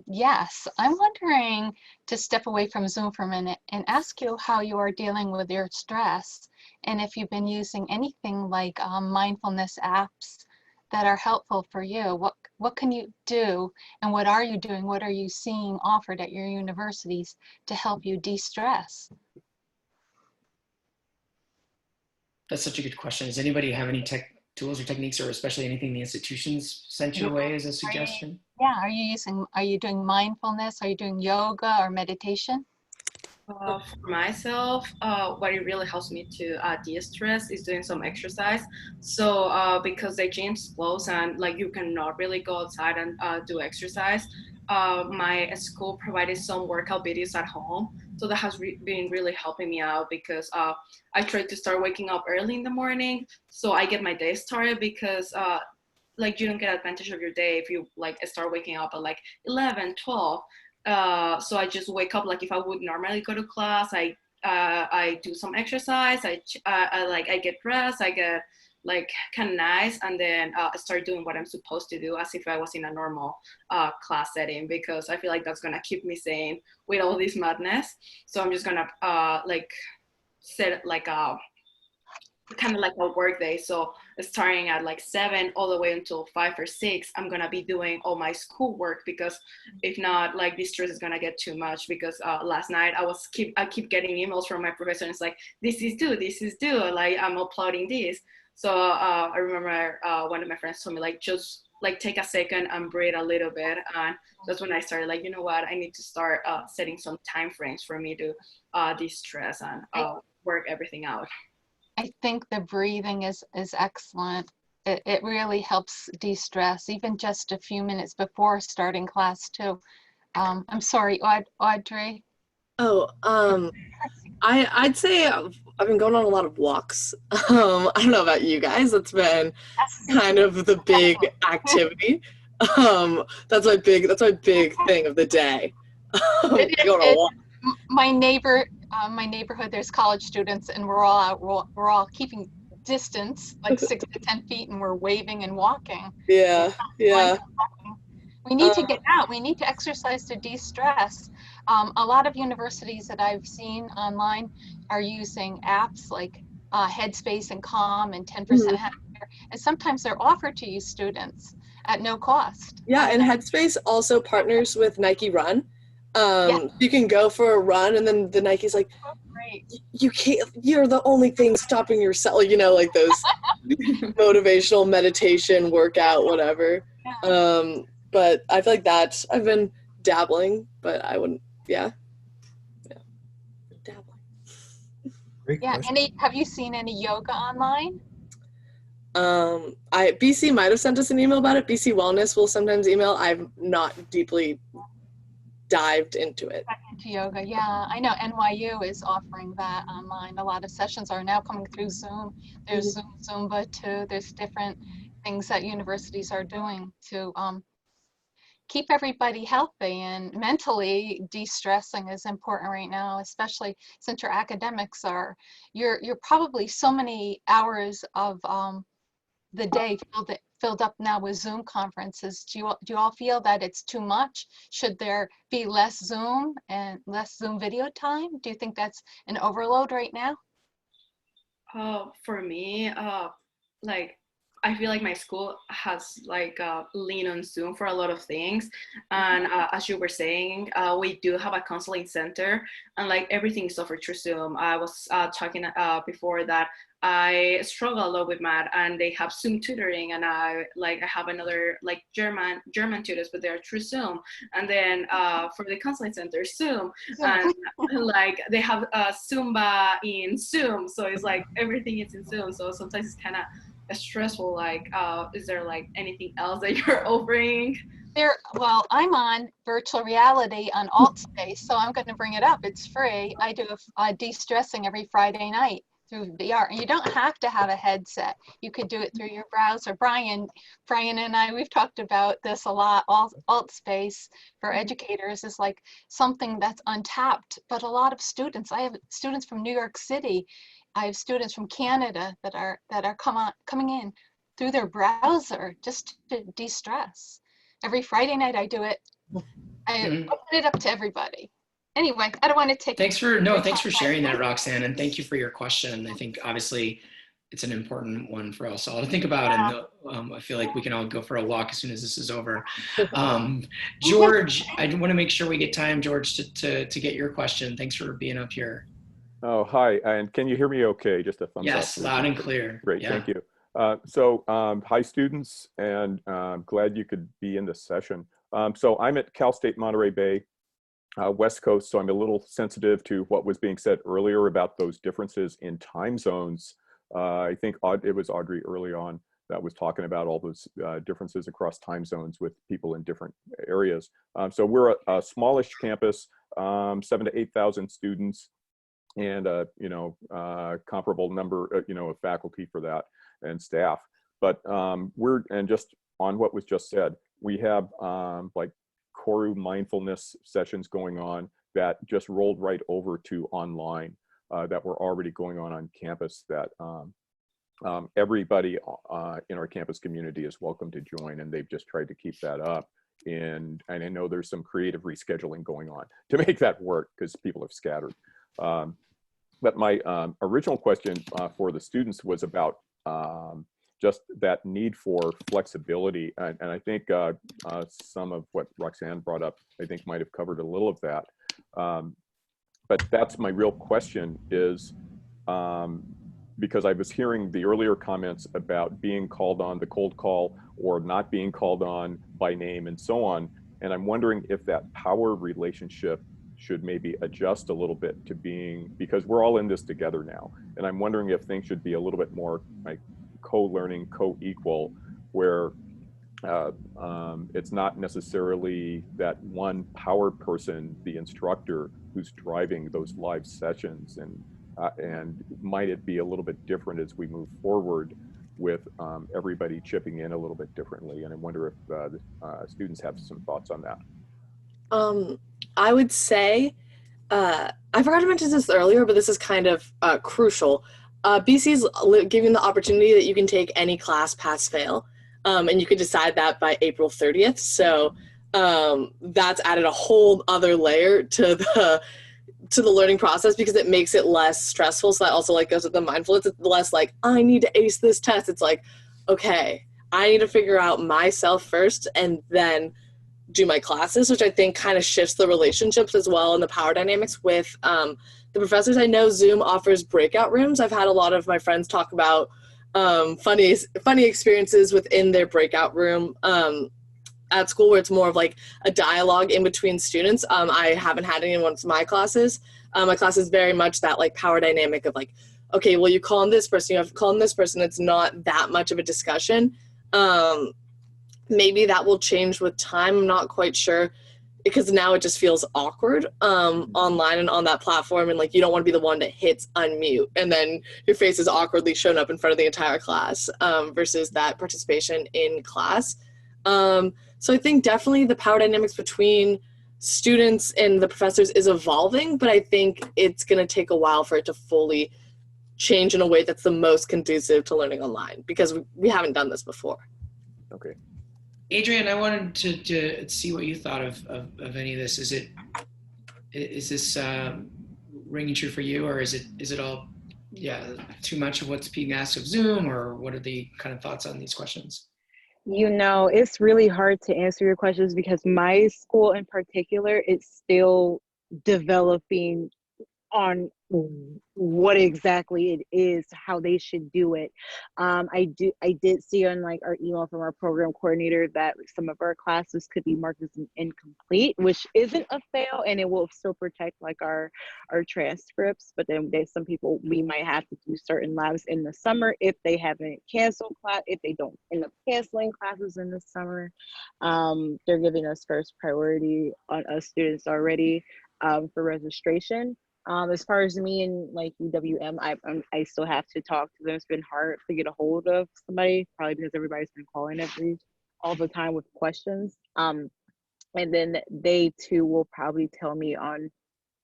yes, I'm wondering to step away from Zoom for a minute and ask you how you are dealing with your stress, and if you've been using anything like mindfulness apps that are helpful for you. What can you do, and what are you doing? What are you seeing offered at your universities to help you de-stress? That's such a good question. Does anybody have any tools or techniques, or especially anything the institutions sent your way as a suggestion? Are you doing mindfulness? Are you doing yoga or meditation? For myself, what it really helps me to de-stress is doing some exercise. So because the gyms close and like you cannot really go outside and do exercise, my school provided some workout videos at home. So that has been really helping me out, because I try to start waking up early in the morning, so I get my day started, because like you don't get advantage of your day if you like start waking up at like 11, 12. So I just wake up, like if I would normally go to class, I do some exercise, I get dressed, I get like kind of nice, and then I start doing what I'm supposed to do as if I was in a normal class setting, because I feel like that's gonna keep me sane with all this madness. So I'm just gonna like set like a kind of like a work day. So starting at like 7 all the way until 5 or 6, I'm gonna be doing all my schoolwork, because if not, like this stress is gonna get too much. Because last night I keep getting emails from my professor, and it's like, this is due, like I'm uploading this. So I remember one of my friends told me, like, just like take a second and breathe a little bit. And that's when I started like, you know what, I need to start setting some time frames for me to de-stress and work everything out. I think the breathing is excellent. It really helps de-stress, even just a few minutes before starting class too. I'm sorry, Audrey. Oh, I'd say I've been going on a lot of walks. I don't know about you guys. It's been kind of the big activity. That's my big thing of the day. Going on a walk. My neighborhood, there's college students, and we're all out. We're all keeping distance, like 6 to 10 feet, and we're waving and walking. Yeah. We need to get out. We need to exercise to de-stress. A lot of universities that I've seen online are using apps like Headspace and Calm and 10% Happier, and sometimes they're offered to you students at no cost. Yeah, and Headspace also partners with Nike Run. You can go for a run, and then the Nike's like, Great. you can't, you're the only thing stopping yourself, you know, like those motivational meditation workout, whatever. But I feel like that I've been dabbling, but I wouldn't, dabbling. Great Yeah. question. Have you seen any yoga online? BC might have sent us an email about it. BC Wellness will sometimes email. I've not deeply dived into it. Back into yoga. Yeah, I know NYU is offering that online. A lot of sessions are now coming through Zoom. There's Zoom, Zumba too. There's different things that universities are doing to keep everybody healthy, and mentally de-stressing is important right now, especially since your academics are, you're probably so many hours of the day filled up now with Zoom conferences. Do you all feel that it's too much? Should there be less Zoom and less Zoom video time? Do you think that's an overload right now? For me, like, I feel like my school has like lean on Zoom for a lot of things. And as you were saying, we do have a counseling center, and like everything is offered through Zoom. I was talking before that I struggle a lot with math, and they have Zoom tutoring, and I have another like German tutors, but they're through Zoom. And then for the counseling center, Zoom, and like they have Zumba in Zoom, so it's like everything is in Zoom. So sometimes it's kind of stressful. Like, is there like anything else that you're offering? Well, I'm on virtual reality on AltSpace, so I'm going to bring it up. It's free. I do a de-stressing every Friday night through VR, and you don't have to have a headset. You could do it through your browser. Brian and I, we've talked about this a lot. AltSpace for educators is like something that's untapped, but a lot of students, I have students from New York City, I have students from Canada that are coming in through their browser just to de-stress. Every Friday night I do it. I open it up to everybody. Anyway, I don't want to take. Thanks for sharing that, Roxanne, and thank you for your question. I think obviously it's an important one for us all to think about, and I feel like we can all go for a walk as soon as this is over. George, I want to make sure we get time, George, to get your question. Thanks for being up here. Oh, hi, and can you hear me okay? Just a thumbs up. Yes, loud and clear. Great, yeah. Thank you. Hi students, and I'm glad you could be in this session. So I'm at Cal State Monterey Bay, West Coast, so I'm a little sensitive to what was being said earlier about those differences in time zones. I think it was Audrey early on that was talking about all those differences across time zones with people in different areas. So we're a smallish campus, 7,000 to 8,000 students, and comparable number of faculty for that and staff. But and just on what was just said, we have like Koru mindfulness sessions going on that just rolled right over to online that were already going on campus that everybody in our campus community is welcome to join, and they've just tried to keep that up. And I know there's some creative rescheduling going on to make that work because people have scattered. But my original question for the students was about just that need for flexibility. And I think some of what Roxanne brought up, I think might have covered a little of that. But that's my real question is, because I was hearing the earlier comments about being called on the cold call or not being called on by name and so on. And I'm wondering if that power relationship should maybe adjust a little bit to being, because we're all in this together now. And I'm wondering if things should be a little bit more like co-learning, co-equal, where it's not necessarily that one power person, the instructor, who's driving those live sessions, and might it be a little bit different as we move forward with everybody chipping in a little bit differently. And I wonder if the students have some thoughts on that. I would say, I forgot to mention this earlier, but this is kind of crucial. BC's giving the opportunity that you can take any class pass fail, and you could decide that by April 30th. So that's added a whole other layer to the learning process because it makes it less stressful. So that also like goes with the mindfulness. It's less like, I need to ace this test. It's like, okay, I need to figure out myself first and then do my classes, which I think kind of shifts the relationships as well and the power dynamics with the professors. I know Zoom offers breakout rooms. I've had a lot of my friends talk about funny experiences within their breakout room at school, where it's more of like a dialogue in between students. I haven't had any in one of my classes. My class is very much that like power dynamic of like, okay, well, you call on this person, you have to call on this person. It's not that much of a discussion. Maybe that will change with time. I'm not quite sure, because now it just feels awkward online and on that platform. And like, you don't want to be the one that hits unmute and then your face is awkwardly shown up in front of the entire class versus that participation in class. So I think definitely the power dynamics between students and the professors is evolving, but I think it's going to take a while for it to fully change in a way that's the most conducive to learning online, because we haven't done this before. Okay. Adrian, I wanted to see what you thought of any of this. Is this ringing true for you, or is it all too much of what's being asked of Zoom, or what are the kind of thoughts on these questions? You know, it's really hard to answer your questions because my school in particular is still developing on what exactly it is, how they should do it. I did see on like our email from our program coordinator that some of our classes could be marked as an incomplete, which isn't a fail, and it will still protect like our transcripts. But then there's some people, we might have to do certain labs in the summer if they haven't canceled class, if they don't end up canceling classes in the summer. They're giving us first priority on us students already for registration. As far as me and like UWM, I still have to talk to them. It's been hard to get a hold of somebody, probably because everybody's been calling all the time with questions. And then they too will probably tell me on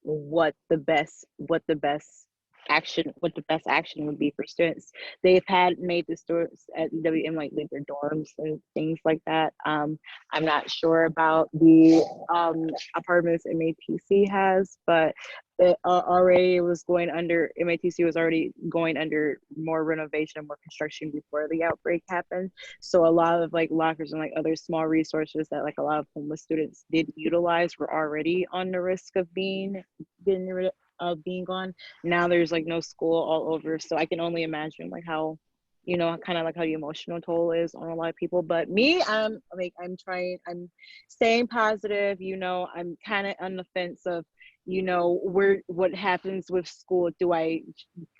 what the best action would be for students. They've made the students at UWM like leave their dorms and things like that. I'm not sure about the apartments MATC has, but it already was going under, MATC was already going under more renovation and more construction before the outbreak happened. So a lot of like lockers and like other small resources that like a lot of homeless students did utilize were already on the risk of being gone. Now there's like no school all over, so I can only imagine like how, you know, kind of like how the emotional toll is on a lot of people. But me, I'm staying positive. You know, I'm kind of on the fence of, you know, what happens with school. Do I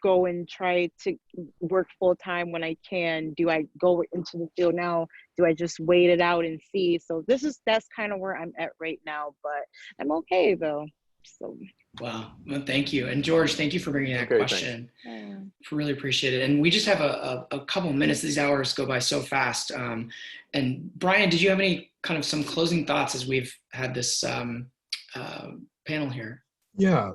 go and try to work full time when I can? Do I go into the field now? Do I just wait it out and see? So that's kind of where I'm at right now, but I'm okay though. So. Wow. Well, thank you. And George, thank you for bringing that question. I really appreciate it. And we just have a couple minutes. These hours go by so fast. And Bryan, did you have any kind of some closing thoughts as we've had this panel here? Yeah.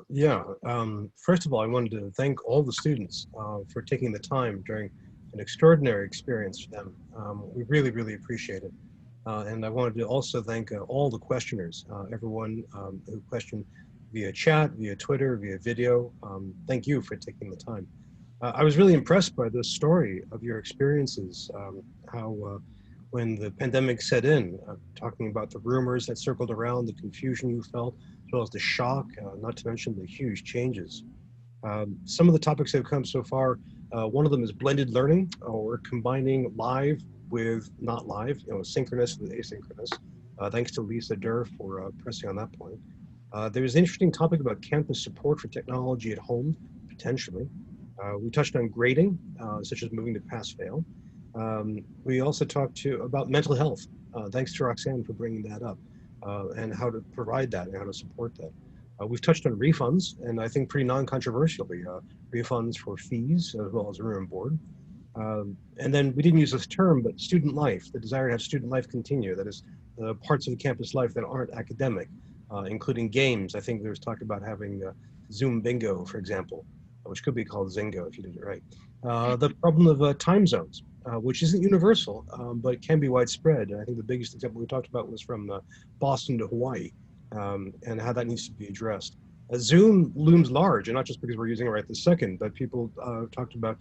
First of all, I wanted to thank all the students for taking the time during an extraordinary experience for them. We really, really appreciate it. And I wanted to also thank all the questioners, everyone who questioned via chat, via Twitter, via video. Thank you for taking the time. I was really impressed by the story of your experiences, how when the pandemic set in, talking about the rumors that circled around, the confusion you felt, as well as the shock, not to mention the huge changes. Some of the topics that have come so far, one of them is blended learning, or combining live with not live, you know, synchronous with asynchronous. Thanks to Lisa Durr for pressing on that point. There's an interesting topic about campus support for technology at home, potentially. We touched on grading, such as moving to pass-fail. We also talked about mental health. Thanks to Roxanne for bringing that up, and how to provide that and how to support that. We've touched on refunds, and I think pretty non-controversially, refunds for fees as well as room and board. And then we didn't use this term, but student life, the desire to have student life continue. That is parts of the campus life that aren't academic. Including games. I think there was talk about having Zoom bingo, for example, which could be called Zingo if you did it right. The problem of time zones, which isn't universal, but can be widespread. And I think the biggest example we talked about was from Boston to Hawaii, and how that needs to be addressed. Zoom looms large, and not just because we're using it right this second, but people talked about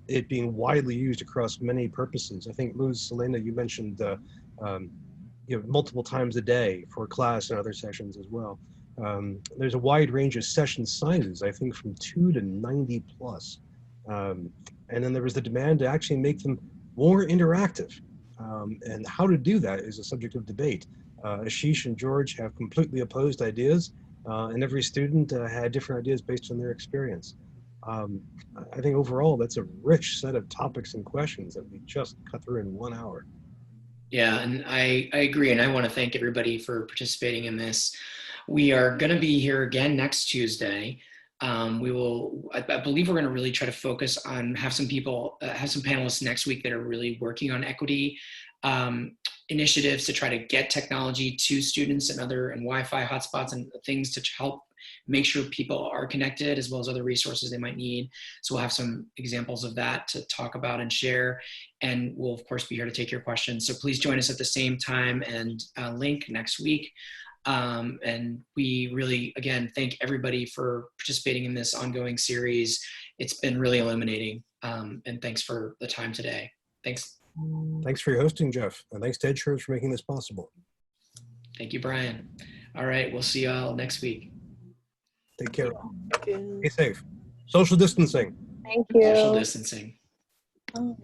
it being widely used across many purposes. I think, Luz, Selena, you mentioned multiple times a day for class and other sessions as well. There's a wide range of session sizes, I think from 2 to 90 plus. And then there was the demand to actually make them more interactive. And how to do that is a subject of debate. Ashish and George have completely opposed ideas, and every student had different ideas based on their experience. I think overall that's a rich set of topics and questions that we just cut through in 1 hour. Yeah, and I agree, and I want to thank everybody for participating in this. We are going to be here again next Tuesday. I believe we're going to really try to focus on, have some panelists next week that are really working on equity initiatives to try to get technology to students and Wi-Fi hotspots and things to help make sure people are connected, as well as other resources they might need. So we'll have some examples of that to talk about and share. And we'll of course be here to take your questions. So please join us at the same time and link next week. And we really, again, thank everybody for participating in this ongoing series. It's been really illuminating. And thanks for the time today. Thanks. Thanks for your hosting, Jeff. And thanks to EdSurge for making this possible. Thank you, Brian. All right, we'll see you all next week. Take care. Stay safe. Social distancing. Thank you. Social distancing. Oh.